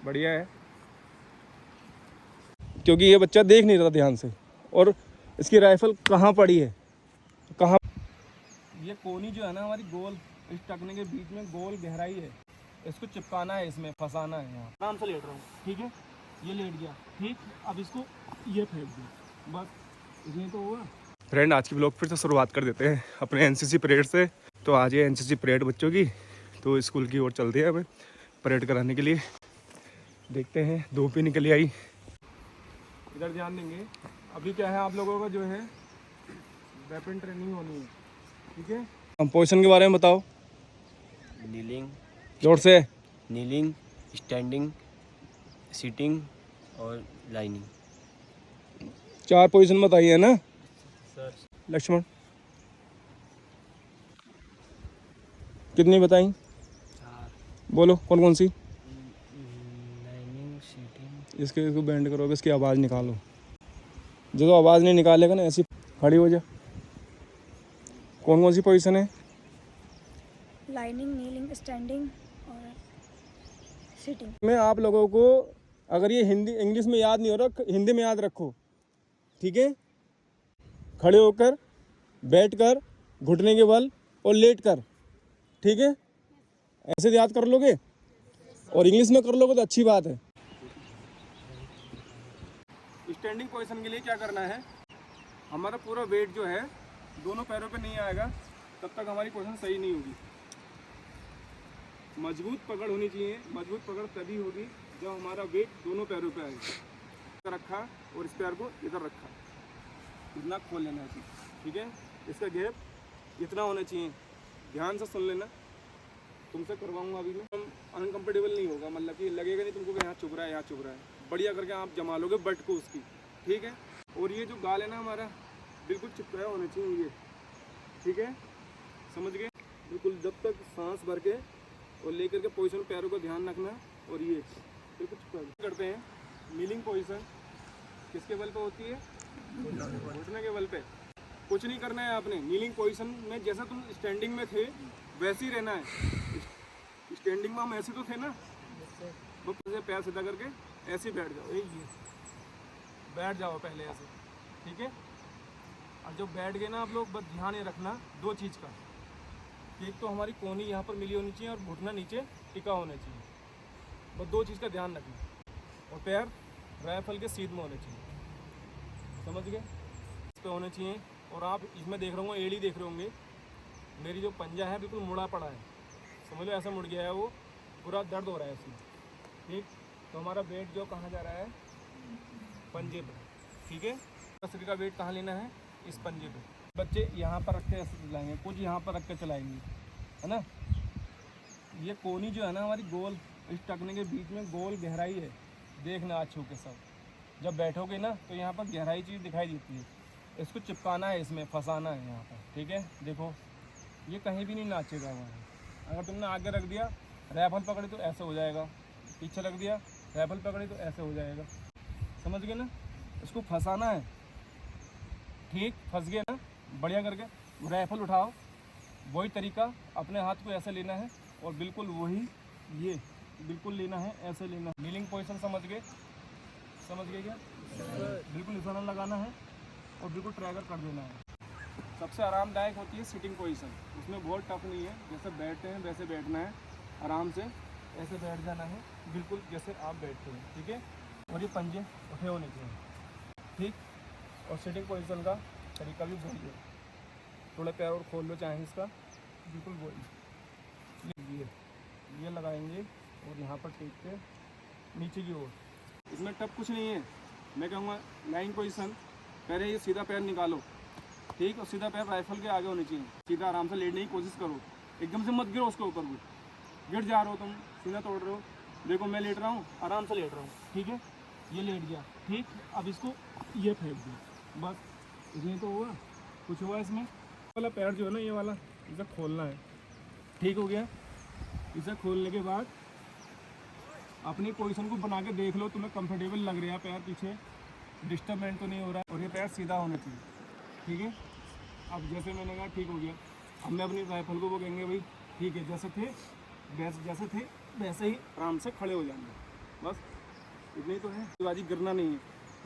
बढ़िया है, क्योंकि ये बच्चा देख नहीं रहा ध्यान से। और इसकी राइफल कहाँ पड़ी है, कहाँ। ये कोनी जो है ना हमारी गोल, इस टकने के बीच में गोल गहराई है, इसको चिपकाना है, इसमें फंसाना है। यहाँ आराम से लेट रहा हूँ, ठीक है, ये लेट गया, ठीक। अब इसको ये फेंक दो, बस इतनी तो हुआ। फ्रेंड, आज की ब्लॉग फिर से शुरुआत कर देते हैं अपने एनसीसी परेड से। तो आज ये एनसीसी परेड बच्चों की, तो स्कूल की ओर चलते हैं हमें परेड कराने के लिए। देखते हैं, धूप भी निकली आई। इधर ध्यान देंगे। अभी क्या है, आप लोगों का जो है वेपन ट्रेनिंग होनी है, ठीक है। कंपोजिशन के बारे में बताओ। नीलिंग, जोर से। नीलिंग, स्टैंडिंग, सीटिंग और लाइनिंग। 4 पोजीशन बताइए ना सर। लक्ष्मण, कितनी बताई? 4। बोलो कौन कौन सी। Lining, seating. इसको बैंड करो, अब इसकी आवाज़ निकालो। जो आवाज़ नहीं निकालेगा ना, ऐसी खड़ी हो जा। कौन कौन सी पोजीशन है? लाइनिंग, नीलिंग, स्टैंडिंग और सिटिंग। मैं आप लोगों को, अगर ये हिंदी इंग्लिश में याद नहीं हो रहा, हिंदी में याद रखो, ठीक है। खड़े होकर, बैठकर, घुटने के बल और लेट कर, ठीक है। ऐसे याद कर लोगे और इंग्लिश में कर लोगे तो अच्छी बात है। स्टैंडिंग पोजीशन के लिए क्या करना है, हमारा पूरा वेट जो है दोनों पैरों पे नहीं आएगा, तब तक हमारी पोजीशन सही नहीं होगी। मजबूत पकड़ होनी चाहिए। मजबूत पकड़ तभी होगी जब हमारा वेट दोनों पैरों पे आएगा। रखा और इस पैर को इधर रखा, इतना खोल लेना है, ठीक है। इसका गैप इतना होना चाहिए। ध्यान से सुन लेना, तुमसे करवाऊंगा अभी मैं। अनकम्फर्टेबल नहीं होगा, मतलब कि लगेगा नहीं तुमको कि यहाँ चुभ रहा है, यहाँ चुभ रहा है। बढ़िया करके आप जमा लोगे बट को उसकी, ठीक है। और ये जो गाल है ना हमारा, बिल्कुल चिपकाया होना चाहिए ये, ठीक है, समझ गए। बिल्कुल जब तक सांस भर के और लेकर के पोजीशन, पैरों का ध्यान रखना। और ये बिल्कुल चिपका करते हैं। नीलिंग पोजीशन किसके बल पे होती है? घुटने के बल पे। कुछ नहीं करना है आपने। नीलिंग पोजीशन में जैसा तुम स्टैंडिंग में थे वैसे ही रहना है। स्टैंडिंग में हम ऐसे तो थे ना, वो पैर सीधा करके ऐसे ही बैठ जाओ। ये बैठ जाओ पहले ऐसे, ठीक है। और जब बैठ गए ना आप लोग, बस ध्यान ये रखना दो चीज़ का। एक तो हमारी कोहनी यहाँ पर मिली होनी चाहिए और घुटना नीचे टिका होना चाहिए। बस दो चीज़ का ध्यान रखना। और पैर राइफल के सीध में होने चाहिए, समझ गए, इस पे होने चाहिए। और आप इसमें देख रहे होंगे, एड़ी देख रहे होंगे, मेरी जो पंजा है बिल्कुल मुड़ा पड़ा है, समझ लो ऐसा मुड़ गया है, वो पूरा दर्द हो रहा है इसमें, ठीक। तो हमारा वेट जो कहाँ जा रहा है? पंजे पे, ठीक है। शरीर का वेट कहाँ लेना है? इस पंजे पे। बच्चे यहाँ पर रख के ऐसे चलाएंगे, कुछ यहाँ पर रख के चलाएंगे, है ना। ये कोनी जो है ना हमारी गोल, इस टकने के बीच में गोल गहराई है, देखना आज छू के सब। जब बैठोगे ना तो यहाँ पर गहराई चीज़ दिखाई देती है, इसको चिपकाना है, इसमें फंसाना है यहाँ पर, ठीक है। देखो ये कहीं भी नहीं नाचेगा वहाँ। अगर तुमने आगे रख दिया, राइफल पकड़ी तो ऐसे हो जाएगा, पीछे रख दिया राइफल पकड़ी तो ऐसे हो जाएगा, समझ गए ना। इसको फंसाना है, ठीक। फंस गए ना, बढ़िया करके राइफल उठाओ। वही तरीका, अपने हाथ को ऐसे लेना है और बिल्कुल वही ये बिल्कुल लेना है, ऐसे लेना है। नीलिंग पोजीशन समझ गए? समझ गए क्या? बिल्कुल निशाना लगाना है और बिल्कुल ट्रैगर कर देना है। सबसे आरामदायक होती है सिटिंग पोजीशन, उसमें बहुत टफ नहीं है। जैसे बैठते हैं वैसे बैठना है, आराम से ऐसे बैठ जाना है, बिल्कुल जैसे आप बैठते हैं, ठीक है। और ये पंजे उठे होने चाहिए, ठीक। और सिटिंग पोजीशन का तरीका भी वही है। थोड़ा पैर और खोल लो चाहे इसका, बिल्कुल वही। ये लगाएंगे और यहाँ पर टेक के नीचे की ओर। इसमें टफ कुछ नहीं है। मैं कहूँगा लाइन पोजीशन, पहले ये सीधा पैर निकालो, ठीक। और सीधा पैर राइफल के आगे होने चाहिए। सीधा आराम से लेटने की कोशिश करो, एकदम से मत गिरो उसके ऊपर भी। गिर जा रहे हो तुम, सीधा तोड़ रहे हो। देखो मैं लेट रहा हूँ, आराम से लेट रहा हूँ, ठीक है। ये लेट गया, ठीक। अब इसको ये फेंक दो, बस इतनी तो हुआ। कुछ हुआ इसमें? वाला पैर जो है ना, ये वाला, इसे खोलना है, ठीक हो गया। इसे खोलने के बाद अपनी पोजीशन को बना के देख लो, तुम्हें कंफर्टेबल लग रहा है, पैर पीछे डिस्टर्बमेंट तो नहीं हो रहा है। और ये पैर सीधा होना चाहिए, ठीक है। अब जैसे मैंने कहा ठीक हो गया। अब मैं अपनी राइफल को वो कहेंगे भाई ठीक है, जैसे थे वैसे ही आराम से खड़े हो जाएंगे, बस इतनी तो है। बाजी गिरना नहीं है,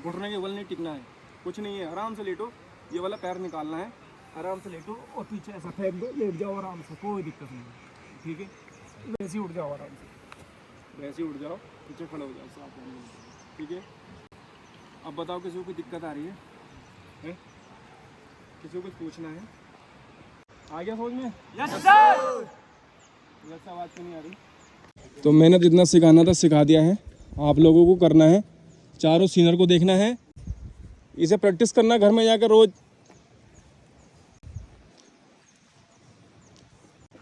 घुटने के बल नहीं टिकना है, कुछ नहीं है। आराम से लेटो, ये वाला पैर निकालना है, आराम से लेटो और पीछे ऐसा फेंक दो, लेट जाओ आराम से, कोई दिक्कत नहीं है। ठीक है, वैसे ही उठ जाओ आराम से, वैसे ही उठ जाओ, पीछे खड़े हो जाओ साथ। ठीक है, अब बताओ किसी को कोई दिक्कत आ रही है, हैं? किसी को कुछ पूछना है? आ गया समझ में? Yes sir. वैसे आवाज़ क्यों नहीं आ रही? तो मैंने जितना सिखाना था सिखा दिया है, आप लोगों को करना है, चारों सीनर को देखना है, इसे प्रैक्टिस करना घर में जाकर रोज।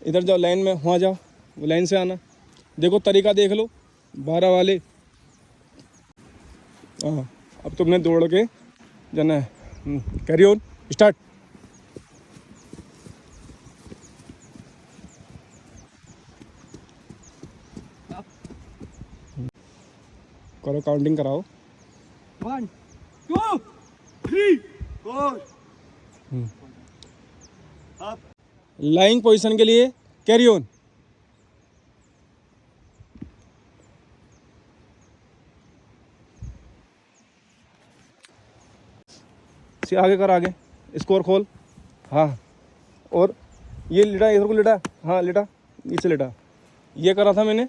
इधर जाओ, लाइन में वहाँ जाओ, वो लाइन से आना। देखो तरीका देख लो 12 वाले। हाँ, अब तुमने दौड़ के जाना है। Carry on, start. करो, काउंटिंग कराओ। 1 2 3 4। लाइंग पोजीशन के लिए कैरी ऑन। आगे कर, आगे स्कोर खोल। हाँ, और ये लेटा, इधर को लेटा। हाँ लेटा, नीचे लेटा। ये करा था मैंने,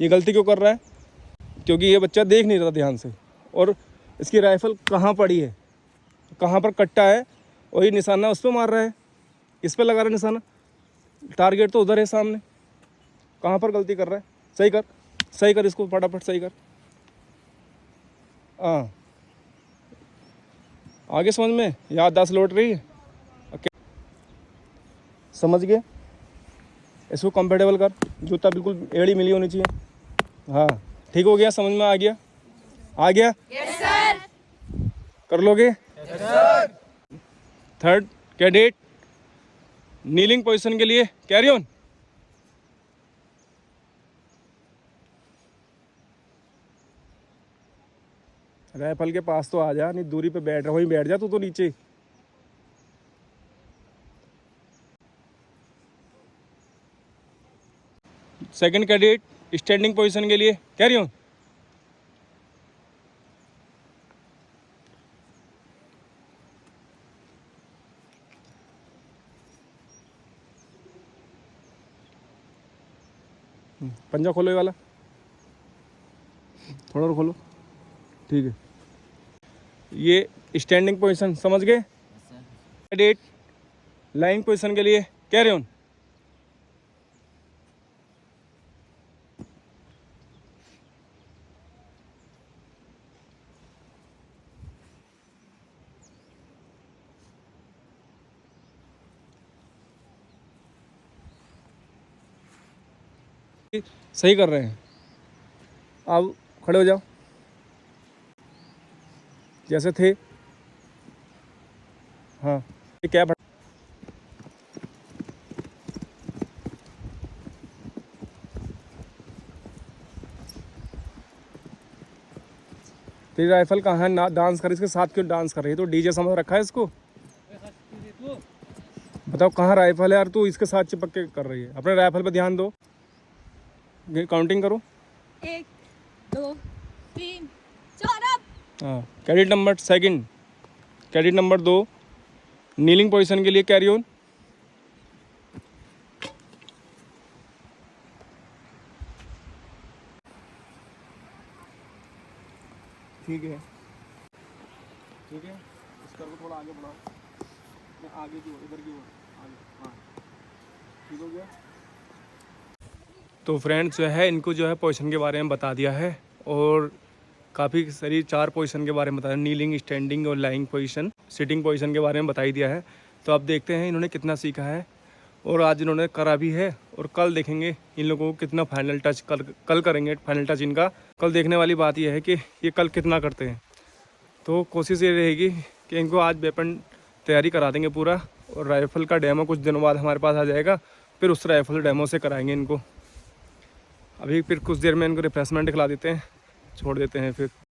ये गलती क्यों कर रहा है? क्योंकि ये बच्चा देख नहीं रहा ध्यान से, और इसकी राइफल कहाँ पड़ी है, कहाँ पर कट्टा है, वही निशाना उस पर मार रहा है, इस पर लगा रहा है निशाना। टारगेट तो उधर है सामने, कहाँ पर गलती कर रहा है? सही कर, सही कर, इसको फटाफट सही कर। हाँ, आगे समझ में याददाश्त लौट रही है। ओके, समझ गए? इसको कंफर्टेबल कर, जूता बिल्कुल एड़ी मिली होनी चाहिए। हाँ ठीक हो गया, समझ में आ गया? आ गया? Yes sir. कर लोगे? Yes sir. Third cadet, kneeling position के लिए कैरी ऑन। राइफल के पास तो आ जा, नहीं दूरी पे बैठ रहा, वहीं बैठ जा तू तो नीचे। सेकंड कैडेट, स्टैंडिंग पोजीशन के लिए कैरी ऑन। पंजा खोलो ये वाला, थोड़ा और खोलो। ठीक है, ये स्टैंडिंग पोजीशन समझ गए? कैडेट लाइन पोजीशन के लिए कैरी ऑन। सही कर रहे हैं, अब खड़े हो जाओ जैसे थे। हाँ, ये क्या तेरी राइफल कहाँ है? ना डांस कर, इसके साथ क्यों डांस कर रही है? तो डीजे समझ रखा है इसको? बताओ कहाँ राइफल है यार, तू इसके साथ चिपक के कर रही है। अपने राइफल पे ध्यान दो, काउंटिंग करो। 1 2 3 4। हाँ, cadet number second, cadet number 2, kneeling position के लिए कैरी ऑन। ठीक है, ठीक है, इस कर को थोड़ा आगे बढ़ाओ, आगे की ओर, इधर की ओर आगे। हाँ ठीक हो गया। तो फ्रेंड्स जो है, इनको जो है पोजीशन के बारे में बता दिया है, और काफ़ी सारी 4 पोजीशन के बारे में बताया, नीलिंग, स्टैंडिंग और लाइंग पोजीशन, सिटिंग पोजीशन के बारे में बता ही दिया है। तो अब देखते हैं इन्होंने कितना सीखा है, और आज इन्होंने करा भी है, और कल देखेंगे इन लोगों को कितना फाइनल टच कल करेंगे फाइनल टच इनका। कल देखने वाली बात यह है कि ये कल कितना करते हैं। तो कोशिश ये रहेगी कि इनको आज वेपन तैयारी करा देंगे पूरा, और राइफ़ल का डेमो कुछ दिनों बाद हमारे पास आ जाएगा, फिर उस राइफ़ल डेमो से कराएंगे इनको। अभी फिर कुछ देर में इनको रिफ्रेशमेंट खिला देते हैं, छोड़ देते हैं फिर।